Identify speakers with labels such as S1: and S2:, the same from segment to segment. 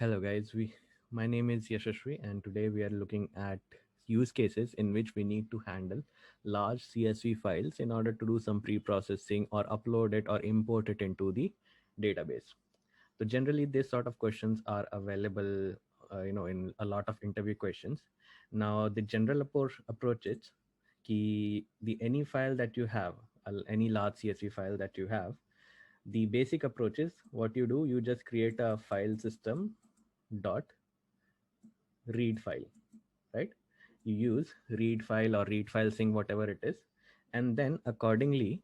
S1: Hello guys, my name is Yashashri and today we are looking at use cases in which we need to handle large CSV files in order to do some pre-processing or upload it or import it into the database. So generally these sort of questions are available in a lot of interview questions. Now the general approach is the any file that you have, any large CSV file that you have, the basic approach is what you do, you just create a file system dot read file, right? You use read file or read file sync, whatever it is, and then accordingly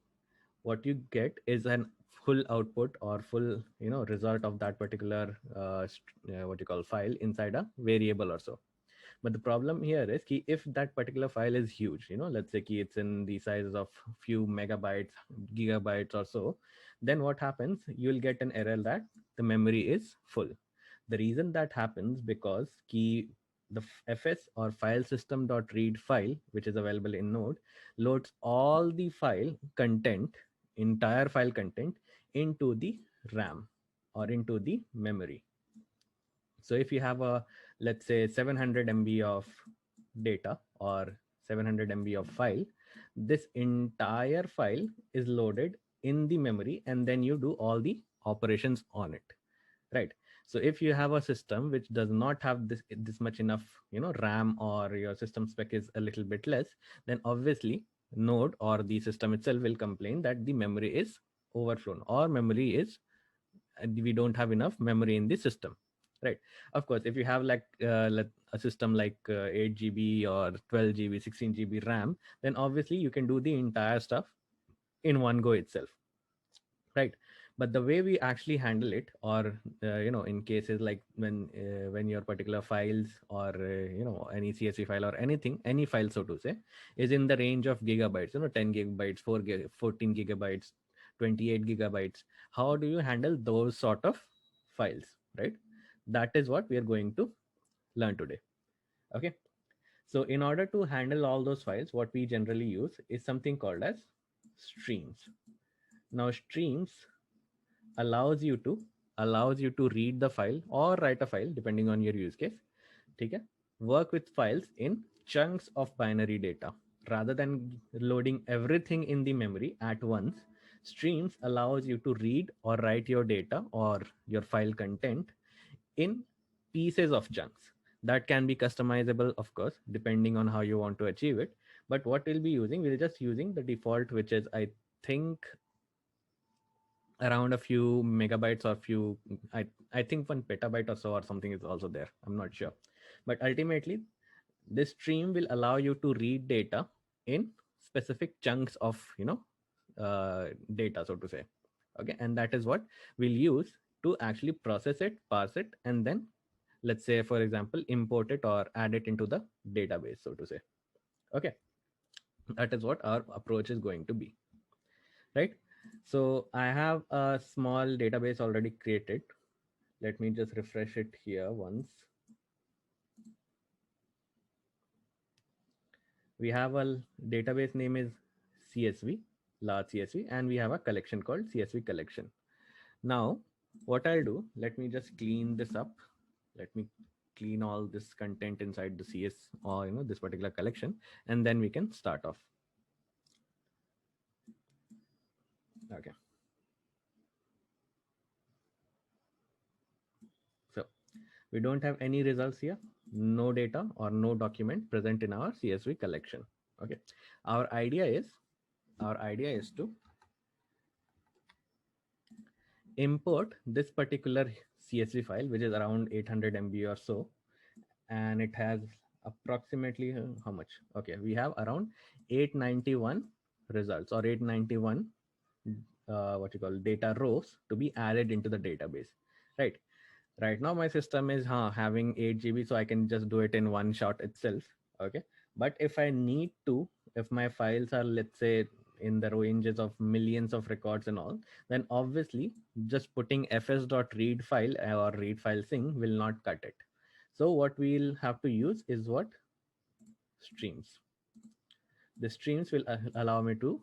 S1: what you get is an full output or full result of that particular what you call file inside a variable or so. But the problem here is ki if that particular file is huge, let's say ki it's in the size of few megabytes, gigabytes or so, then what happens, you'll get an error that the memory is full. The reason that happens because key the fs or file system dot read file, which is available in Node, loads all the file content, entire file content, into the RAM or into the memory. So if you have a, let's say 700 MB of data or 700 MB of file, this entire file is loaded in the memory and then you do all the operations on it, right? So if you have a system which does not have this much enough RAM, or your system spec is a little bit less, then obviously Node or the system itself will complain that the memory is overflown or memory is we don't have enough memory in the system, right? Of course, if you have like a system like 8 GB or 12 GB, 16 GB RAM, then obviously you can do the entire stuff in one go itself, right? But the way we actually handle it, or in cases like when your particular files or any CSV file or anything, any file so to say, is in the range of gigabytes, 10 gigabytes, 14 gigabytes, 28 gigabytes, how do you handle those sort of files, right? That is what we are going to learn today. Okay, so in order to handle all those files, what we generally use is something called as streams. Now streams allows you to read the file or write a file depending on your use case. Okay, work with files in chunks of binary data rather than loading everything in the memory at once. Streams allows you to read or write your data or your file content in pieces of chunks that can be customizable, of course, depending on how you want to achieve it. But what we'll just using the default, which is I think around a few megabytes or few, I think 1 petabyte or so or something is also there, I'm not sure. But ultimately this stream will allow you to read data in specific chunks of data, so to say. Okay, and that is what we'll use to actually process it, parse it, and then let's say for example import it or add it into the database, so to say. Okay, that is what our approach is going to be, right? So I have a small database already created. Let me just refresh it here once. We have a database name is CSV, large CSV, and we have a collection called CSV collection. Now, what I'll do, let me just clean this up. Let me clean all this content inside the CS or this particular collection, and then we can start off. Okay. So we don't have any results here, no data or no document present in our CSV collection. Okay. Our idea is to import this particular CSV file, which is around 800 MB or so, and it has approximately how much? Okay, we have around 891 results or 891 what you call data rows to be added into the database, right? Right now my system is having 8 GB, so I can just do it in one shot itself. Okay, but if I need to, if my files are, let's say, in the ranges of millions of records and all, then obviously just putting fs.read file or read file sync will not cut it. So what we'll have to use is what? Streams. The streams will allow me to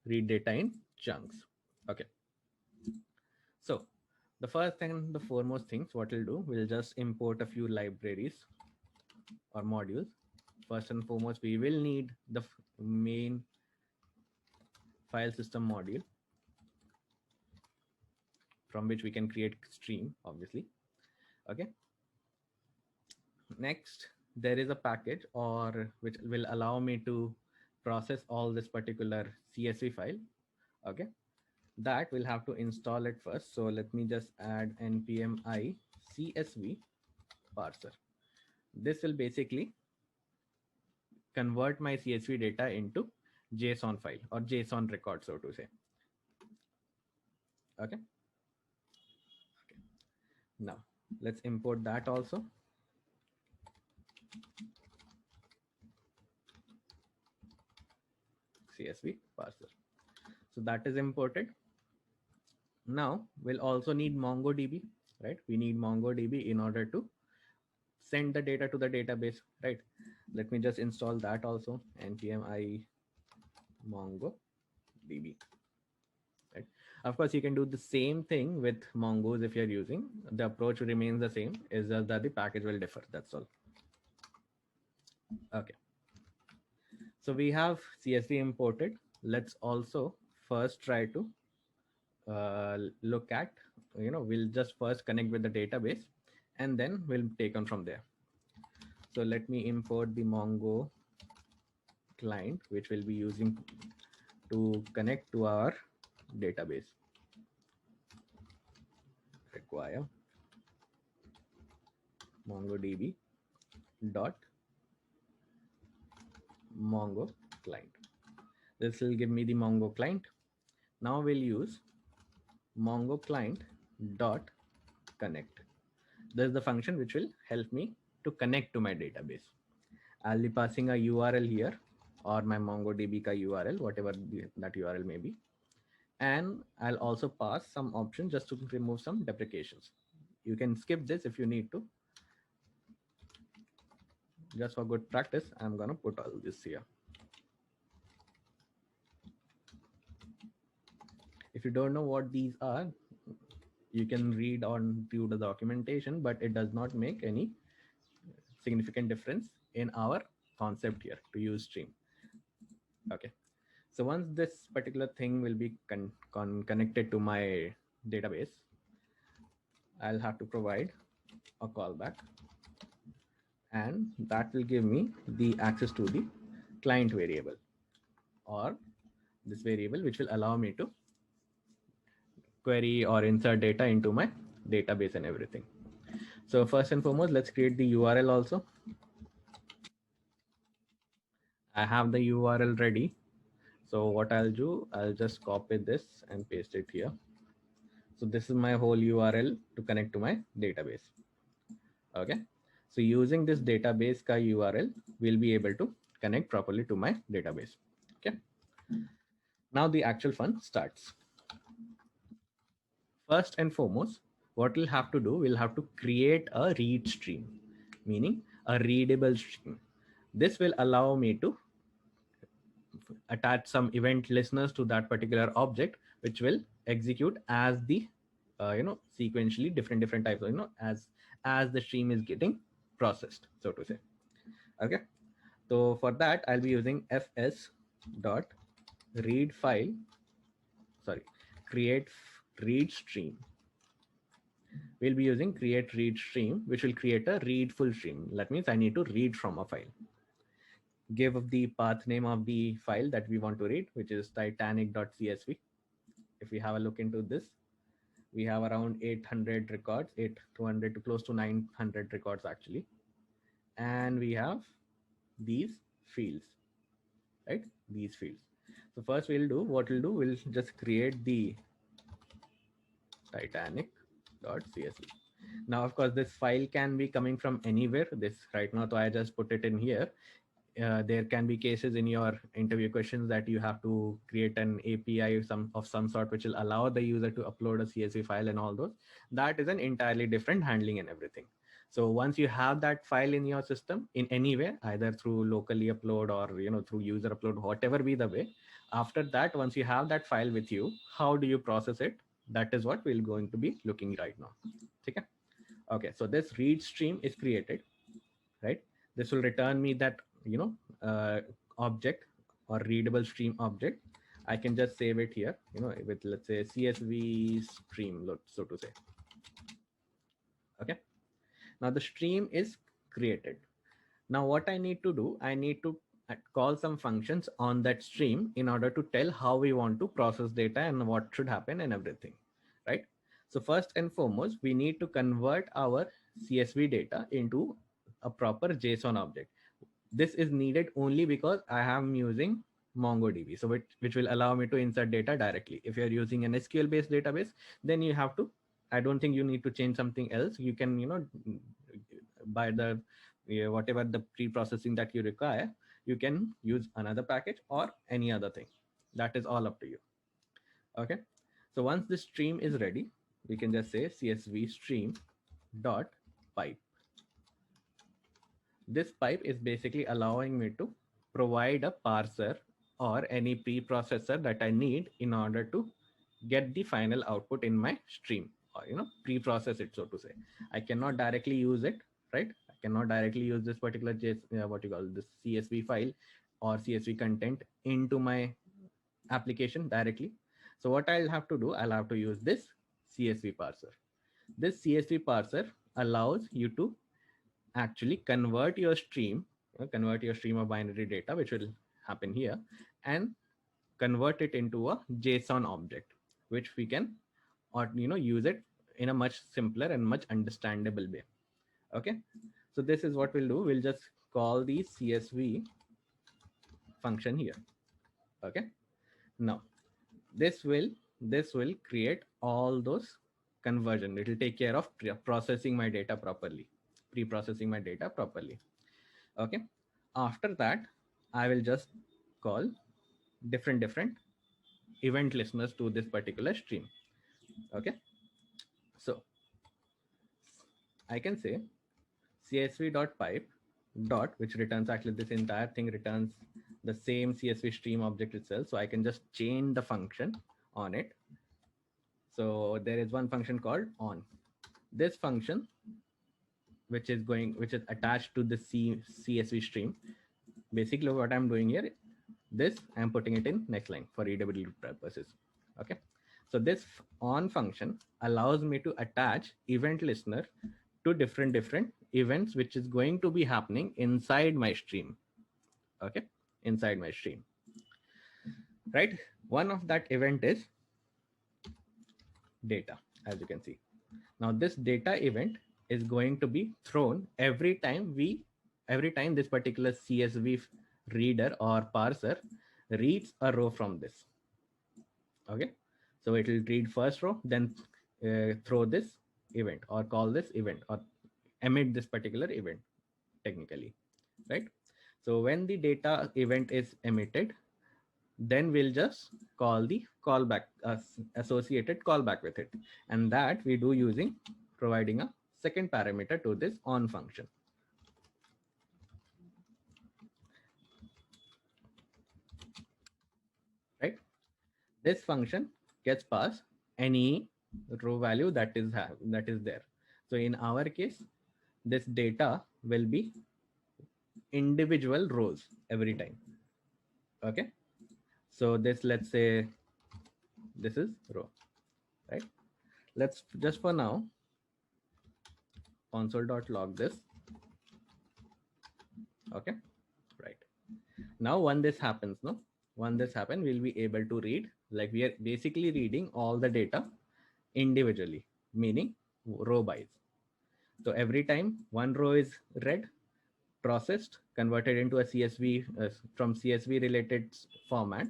S1: read data in chunks. Okay, so The first and the foremost things what we'll do, we'll just import a few libraries or modules. First and foremost, we will need the main file system module from which we can create stream, obviously. Okay. Next, there is a package or which will allow me to process all this particular CSV file. Okay. That we'll have to install it first. So let me just add npm i csv parser. This will basically convert my CSV data into JSON file or JSON record, so to say. Okay. Okay. Now let's import that also. CSV parser. So that is imported. Now we'll also need MongoDB, right? We need MongoDB in order to send the data to the database, right? Let me just install that also. npm i MongoDB. Right. Of course, you can do the same thing with Mongoose if you're using. The approach remains the same, is just that the package will differ. That's all. Okay. So we have CSV imported. Let's also first try to look at, we'll just first connect with the database and then we'll take on from there. So let me import the Mongo client, which we'll be using to connect to our database. Require MongoDB dot Mongo client. This will give me the Mongo client. Now we'll use Mongo client dot connect. This is the function which will help me to connect to my database. I'll be passing a URL here or my MongoDB ka URL, whatever that URL may be. And I'll also pass some options just to remove some deprecations. You can skip this if you need to. Just for good practice, I'm going to put all this here. If you don't know what these are, you can read on through the documentation, but it does not make any significant difference in our concept here to use stream. Okay. So once this particular thing will be connected to my database, I'll have to provide a callback, and that will give me the access to the client variable or this variable, which will allow me to query or insert data into my database and everything. So first and foremost, let's create the URL also. I have the URL ready. So what I'll do, I'll just copy this and paste it here. So this is my whole URL to connect to my database. Okay. So using this database ka URL, we'll be able to connect properly to my database. Okay. Now the actual fun starts. First and foremost, what we'll have to do, we'll have to create a read stream, meaning a readable stream. This will allow me to attach some event listeners to that particular object, which will execute as the sequentially different types of, as the stream is getting processed, so to say. Okay. So for that, I'll be using fs dot read file, sorry, create read stream. We'll be using create read stream, which will create a read full stream. That means I need to read from a file. Give the path name of the file that we want to read, which is titanic.csv. If we have a look into this, we have around 800 records, 200 to close to 900 records actually. And we have these fields, right? These fields. So first we'll just create the titanic.csv. Now, of course, this file can be coming from anywhere. This right now, so I just put it in here. There can be cases in your interview questions that you have to create an API of some sort, which will allow the user to upload a CSV file and all those. That is an entirely different handling and everything. So once you have that file in your system in any way, either through locally upload or through user upload, whatever be the way, after that, once you have that file with you, how do you process it? That is what we're going to be looking right now. Okay. Okay, so this read stream is created, right? This will return me that, object or readable stream object. I can just save it here, with, let's say, CSV stream, so to say. Okay. Now the stream is created. Now what I need to do, I need to call some functions on that stream in order to tell how we want to process data and what should happen and everything, right? So first and foremost, we need to convert our CSV data into a proper JSON object. This is needed only because I am using MongoDB, so which will allow me to insert data directly. If you're using an SQL based database, then you have to, I don't think you need to change something else. You can, by the whatever the pre-processing that you require, you can use another package or any other thing. That is all up to you. Okay. So once the stream is ready, we can just say CSV stream dot pipe. This pipe is basically allowing me to provide a parser or any pre-processor that I need in order to get the final output in my stream, or pre-process it, so to say. I cannot directly use it, right? I cannot directly use this particular what you call this CSV file or CSV content into my application directly. So what I'll have to do, I'll have to use this CSV parser. This CSV parser allows you to actually convert your stream of binary data, which will happen here, and convert it into a JSON object, which we can, or use it in a much simpler and much understandable way. Okay, so this is what we'll do. We'll just call the CSV function here. Okay, now this will create all those conversion. It will take care of processing my data properly, pre-processing my data properly. Okay, after that I will just call different event listeners to this particular stream. Okay, so I can say csv.pipe dot, which returns, actually this entire thing returns the same CSV stream object itself. So I can just chain the function on it. So there is one function called on. This function, which is attached to the CSV stream. Basically what I'm doing here, this I'm putting it in next line for readability purposes. Okay, so this on function allows me to attach event listener to different events which is going to be happening inside my stream. Okay, inside my stream, right? One of that event is data, as you can see. Now this data event is going to be thrown every time this particular CSV reader or parser reads a row from this. Okay, so it will read first row, then throw this event or call this event or emit this particular event technically, right? So when the data event is emitted, then we'll just call the callback, associated callback with it, and that we do using providing a second parameter to this on function. Right, this function gets passed any row value that is there. So in our case, this data will be individual rows every time. Okay, so this, let's say this is row, right? Let's just for now console.log this. Okay, right. Now when this happens, we'll be able to read, like we are basically reading all the data individually, meaning row wise. So every time one row is read, processed, converted into a CSV, from CSV related format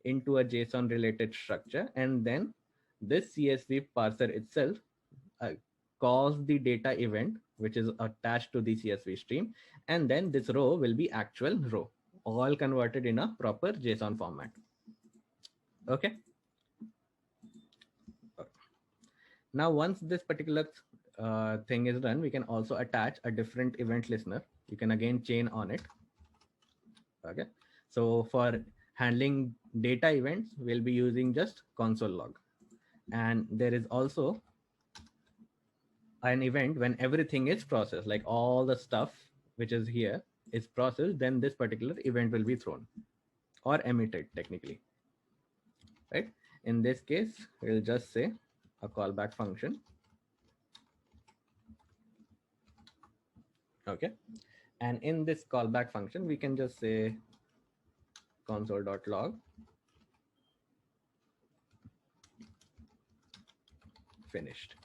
S1: into a JSON related structure, and then this CSV parser itself calls the data event which is attached to the CSV stream, and then this row will be actual row, all converted in a proper JSON format. Okay. Now once this particular thing is done, we can also attach a different event listener. You can again chain on it. Okay, so for handling data events, we'll be using just console log. And there is also an event when everything is processed, like all the stuff which is here is processed, then this particular event will be thrown or emitted technically, right? In this case, we'll just say a callback function. Okay. And in this callback function, we can just say console.log finished,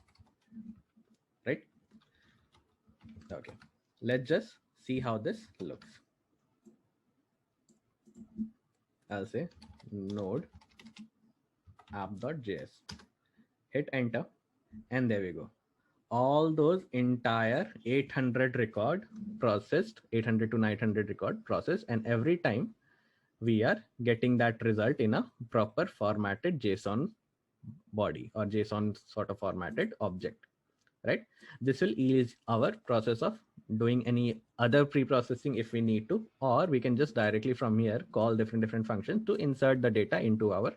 S1: right? Okay. Let's just see how this looks. I'll say node app.js, hit enter, and there we go. All those entire 800 record processed, 800 to 900 record processed, and every time we are getting that result in a proper formatted JSON body or JSON sort of formatted object, right? This will ease our process of doing any other pre-processing if we need to, or we can just directly from here call different functions to insert the data into our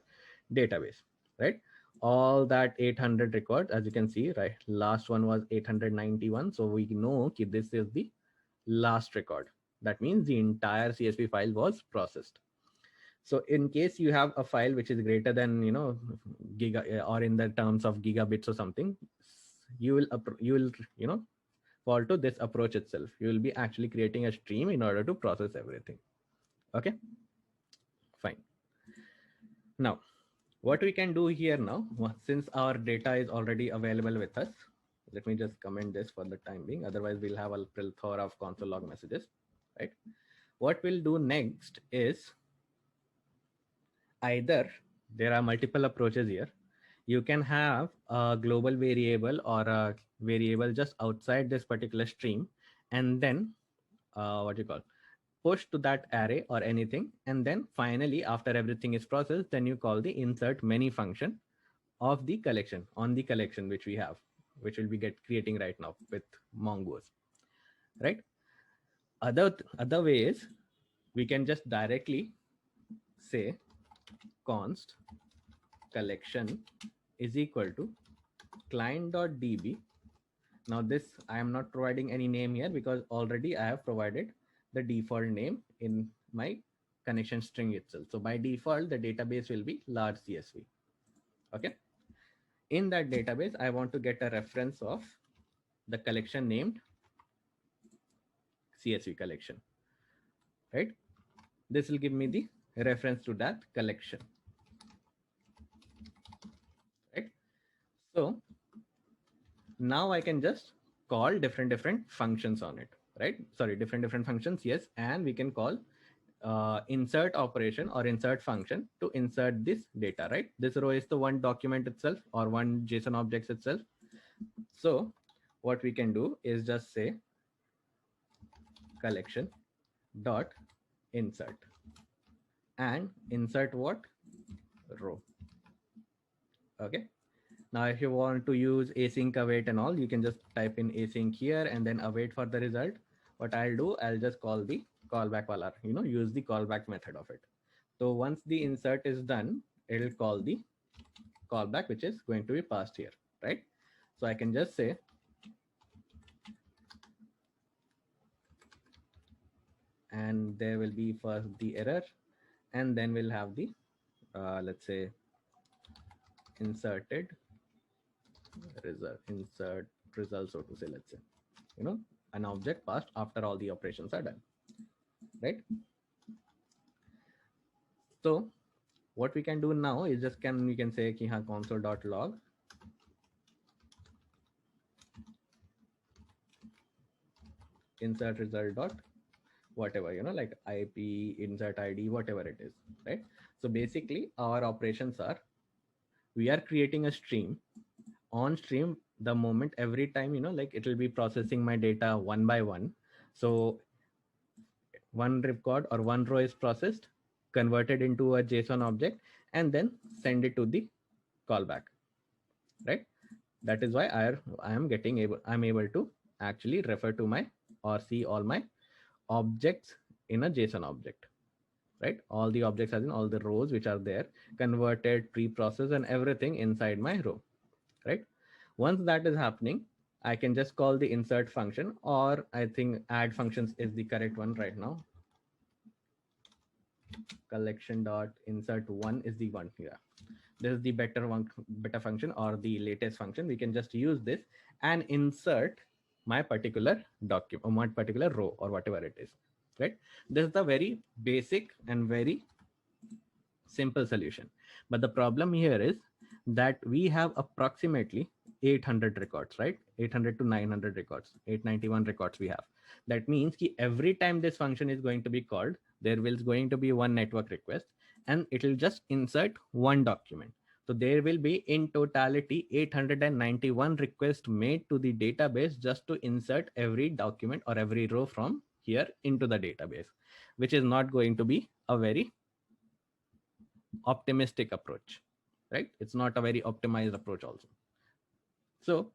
S1: database, right? All that 800 records, as you can see, right? Last one was 891. So we know that this is the last record. That means the entire CSV file was processed. So in case you have a file which is greater than, giga, or in the terms of gigabits or something, you will fall to this approach itself. You will be actually creating a stream in order to process everything. Okay, fine. Now, what we can do here now, since our data is already available with us, let me just comment this for the time being. Otherwise, we'll have a plethora of console log messages, right? What we'll do next is either there are multiple approaches here. You can have a global variable or a variable just outside this particular stream, and then what you call push to that array or anything, and then finally after everything is processed, then you call the insert many function of the collection on the collection which we have, which will be creating right now with Mongoose, right? Other way is we can just directly say const collection is equal to client.db. Now this I am not providing any name here because already I have provided the default name in my connection string itself. So by default, the database will be large CSV. Okay. In that database, I want to get a reference of the collection named CSV collection, right? This will give me the reference to that collection, right? So now I can just call different functions on it, right? Sorry, different functions, yes. And we can call insert operation or insert function to insert this data, right? This row is the one document itself or one JSON objects itself. So what we can do is just say collection dot insert and insert what? Row. Okay. Now, if you want to use async await and all, you can just type in async here and then await for the result. What I'll do, I'll just call the callback wala, use the callback method of it. So once the insert is done, it'll call the callback, which is going to be passed here, right? So I can just say and there will be first the error, and then we'll have the let's say insert result, so to say, let's say, an object passed after all the operations are done, right? So what we can do now is just we can say ki console.log insert result dot whatever, like IP, insert ID, whatever it is, right? So basically our operations are, we are creating a stream. On stream, the moment every time, like it will be processing my data one by one. So one record or one row is processed, converted into a JSON object, and then send it to the callback, right? That is why I'm able to actually refer to my or see all my objects in a JSON object. right? All the objects as in all the rows which are there, converted, pre-processed and everything inside my row, right? Once that is happening, I can just call the insert function, or I think add functions is the correct one right now. Collection dot insert one is the one here. This is the better function or the latest function. We can just use this and insert my particular document or my particular row or whatever it is, right? This is the very basic and very simple solution. But the problem here is that we have approximately 800 records, right? 800 to 900 records, 891 records we have. That means ki every time this function is going to be called, there will going to be one network request and it will just insert one document. So there will be in totality 891 requests made to the database just to insert every document or every row from here into the database, which is not going to be a very optimistic approach, right? It's not a very optimized approach also. So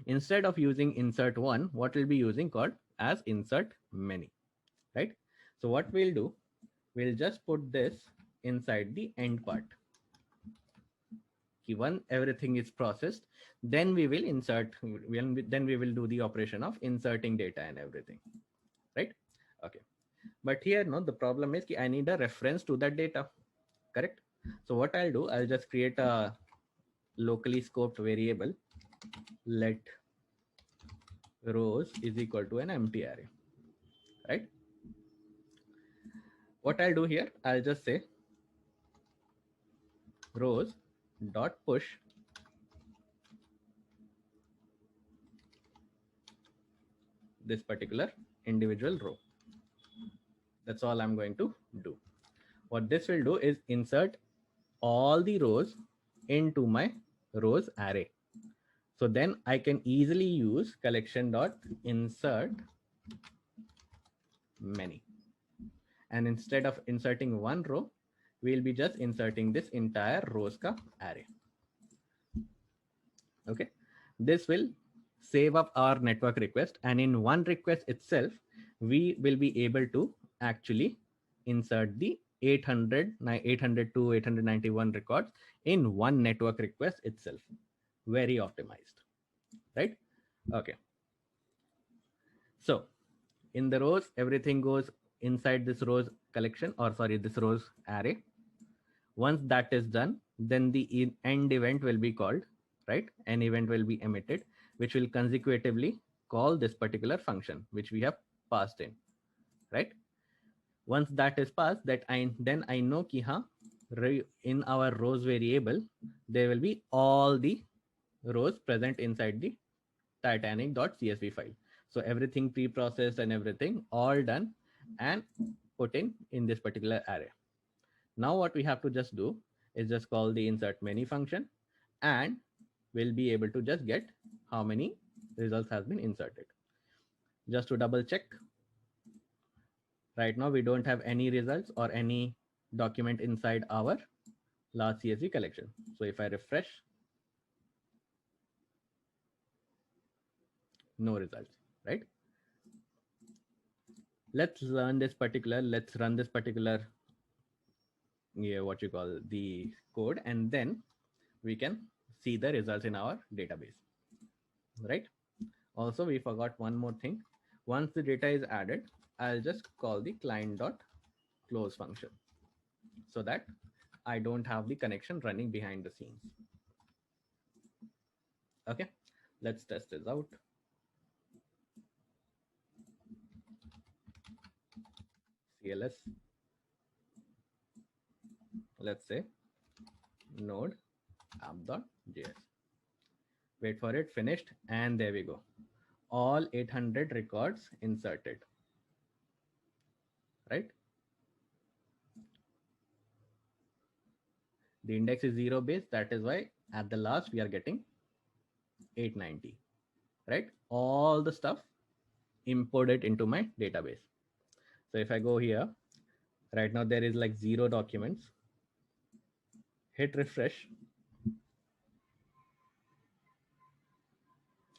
S1: instead of using insert one, what we'll be using called as insert many, right? So what we'll do, we'll just put this inside the end part. When everything is processed, then we will insert, then we will do the operation of inserting data and everything, right? Okay. But here, no, the problem is I need a reference to that data, correct? So what I'll do, I'll just create a locally scoped variable, let rows is equal to an empty array, right? What I'll do here, I'll just say rows dot push this particular individual row. That's all I'm going to do. What this will do is insert all the rows into my rows array. So then I can easily use collection dot insert many. And instead of inserting one row, we'll be just inserting this entire rows ka array. Okay. This will save up our network request. And in one request itself, we will be able to actually insert the 800 to 891 records in one network request itself. Very optimized, right? Okay. So in the rows, everything goes inside this rows collection, or sorry, this rows array. Once that is done, then the end event will be called, right? An event will be emitted, which will consecutively call this particular function, which we have passed in, right? Once that is passed, then I know ki ha, in our rows variable, there will be all the rows present inside the titanic.csv file. So everything pre-processed and everything all done and put in this particular array. Now what we have to just do is just call the insert many function and we'll be able to just get how many results has been inserted. Just to double check, right now we don't have any results or any document inside our large CSV collection. So if I refresh, no results, right? Let's run this particular what you call the code, and then we can see the results in our database, right? Also, we forgot one more thing. Once the data is added, I'll just call the client.close function so that I don't have the connection running behind the scenes. Okay, let's test this out. CLS, let's say node app.js. Wait for it, finished, and there we go. All 800 records inserted, right? The index is 0 base. That is why at the last we are getting 890, right? All the stuff imported into my database. So if I go here, right now there is like 0 documents. Hit refresh.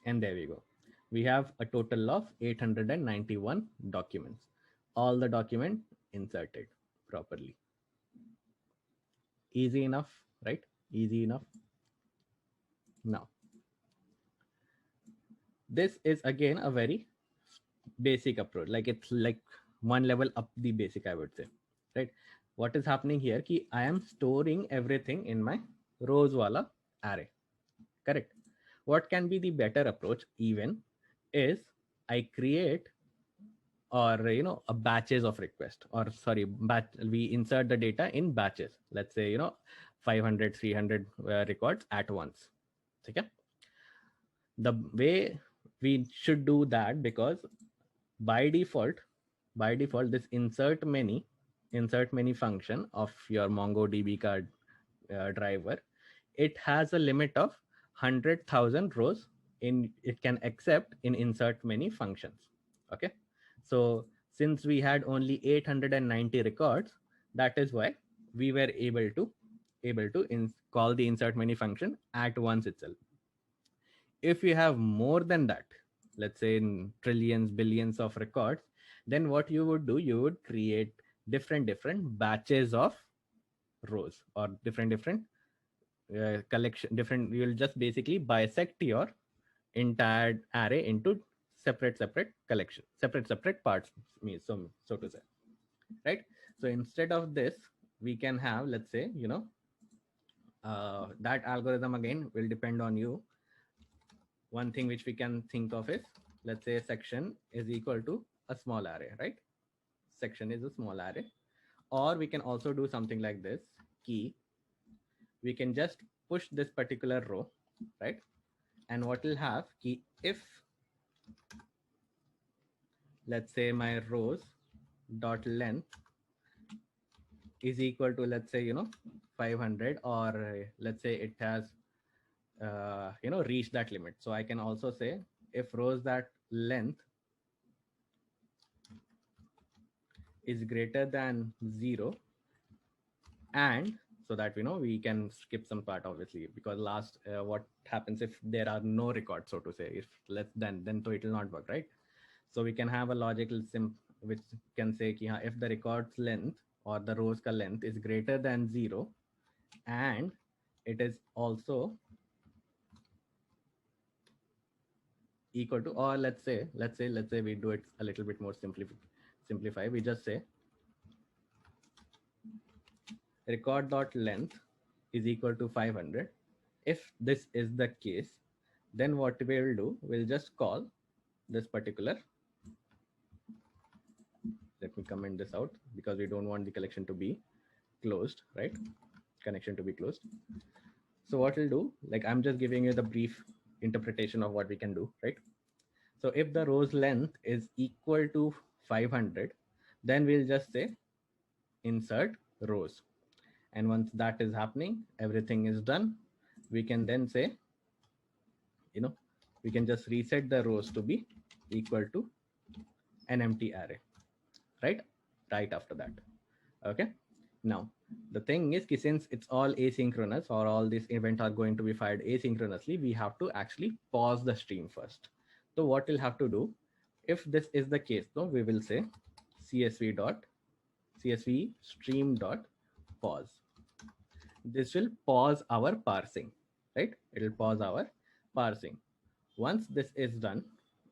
S1: And there we go. We have a total of 891 documents. All the document inserted. properly. Easy enough, right? Easy enough. Now, this is again a very basic approach. Like it's like one level up the basic, I would say, right? What is happening here? Ki I am storing everything in my rows wala array. Correct. What can be the better approach even is I create, or a batches of request, or sorry, we insert the data in batches. Let's say 500, 300 records at once. Okay. The way we should do that, because by default this insert many function of your MongoDB card driver, it has a limit of 100,000 rows in it can accept in insert many functions. Okay. So since we had only 890 records, that is why we were able to call the insert many function at once itself. If you have more than that, let's say in trillions, billions of records, then what you would do, you would create different batches of rows, or different collection, different. You'll just basically bisect your entire array into separate collection, separate parts, so to say, right? So instead of this, we can have, let's say, that algorithm again will depend on you. One thing which we can think of is, let's say section is equal to a small array, right? Section is a small array. Or we can also do something like this. Key, we can just push this particular row, right? And what will have key, if let's say my rows dot length is equal to, let's say 500, or let's say it has reached that limit. So I can also say if rows that length is greater than 0, and so that we can skip some part, obviously, because last what happens if there are no records, so to say, if less than, then so it will not work, right? So we can have a logical sim which can say ki, if the record's length or the rows ka length is greater than 0, and it is also equal to, or let's say we do it a little bit more simplify. We just say record dot length is equal to 500. If this is the case, then what we will do, we'll just call this particular, let me comment this out, because we don't want the collection to be closed, right? Connection to be closed. So what we'll do, like I'm just giving you the brief interpretation of what we can do, right? So if the row's length is equal to 500, then we'll just say insert rows. And once that is happening, everything is done. We can then say, we can just reset the rows to be equal to an empty array, right? Right after that. Okay. Now, the thing is, since it's all asynchronous, or all these events are going to be fired asynchronously, we have to actually pause the stream first. So what we'll have to do, if this is the case, though, we will say csv stream dot pause. This will pause our parsing, right? It will pause our parsing. Once this is done,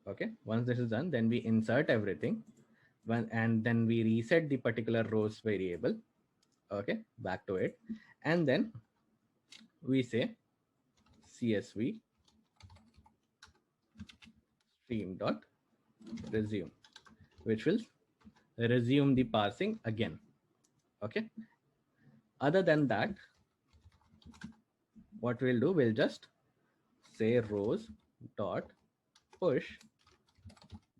S1: okay, once this is done, then we insert everything, and then we reset the particular rows variable, okay, back to it, and then we say csv stream dot resume, which will resume the parsing again. Okay. Other than that, what we'll do, we'll just say rows dot push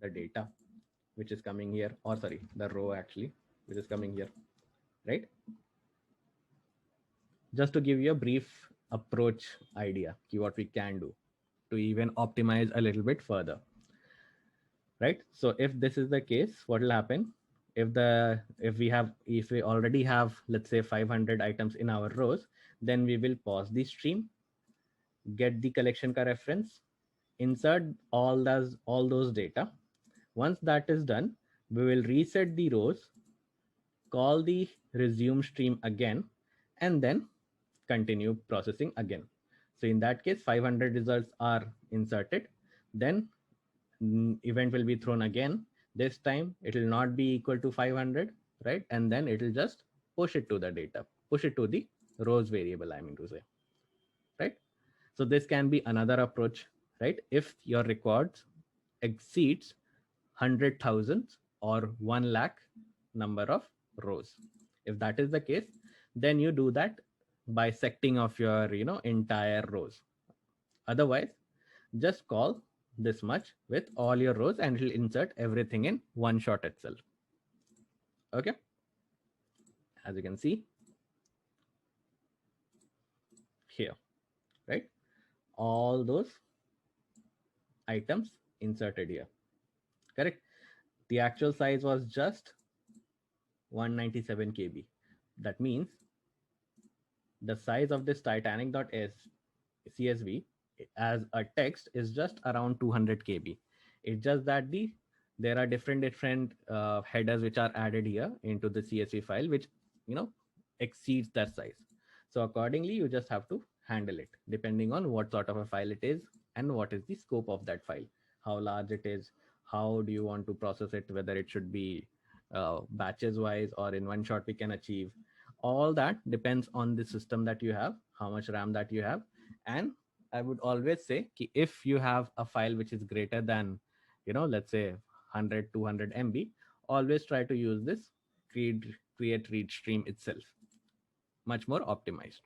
S1: the data which is coming here, or sorry, the row actually which is coming here, right? Just to give you a brief approach idea, what we can do to even optimize a little bit further, right? So if this is the case, what will happen, if we already have, let's say, 500 items in our rows, then we will pause the stream, get the collection ka reference, insert all those data. Once that is done, we will reset the rows call the resume stream again, and then continue processing again. So in that case, 500 results are inserted, then event will be thrown again. This time it will not be equal to 500, right? And then it will just push it to the data, push it to the rows variable, I mean to say, right? So this can be another approach, right? If your records exceeds 100,000 or 1 lakh number of rows. If that is the case, then you do that bisecting of your entire rows. Otherwise, just call this much with all your rows and it will insert everything in one shot itself. Okay, as you can see here, right? All those items inserted here, correct? The actual size was just 197 KB. That means the size of this titanic.csv as a text is just around 200 KB. It's just that there are different headers which are added here into the CSV file, which exceeds that size. So accordingly, you just have to handle it depending on what sort of a file it is and what is the scope of that file, how large it is, how do you want to process it, whether it should be batches wise or in one shot we can achieve. All that depends on the system that you have, how much RAM that you have. And I would always say if you have a file which is greater than let's say 100 200 MB, always try to use this create read stream itself, much more optimized.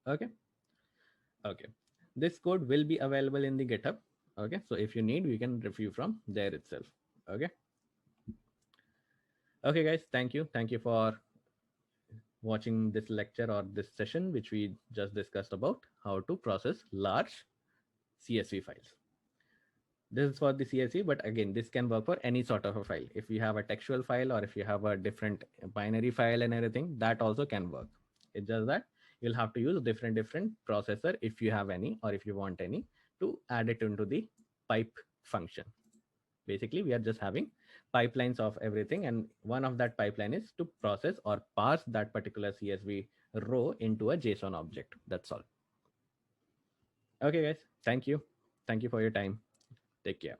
S1: Okay, okay, this code will be available in the GitHub. Okay, so if you need, we can review from there itself. Okay, okay guys, thank you for watching this lecture or this session which we just discussed about how to process large CSV files. This is for the CSV, but again, this can work for any sort of a file. If you have a textual file or if you have a different binary file and everything, that also can work. It's just that you'll have to use different processor if you have any, or if you want any, to add it into the pipe function. Basically, we are just having pipelines of everything, and one of that pipeline is to process or parse that particular CSV row into a JSON object. That's all. Okay, guys. Thank you for your time. Take care.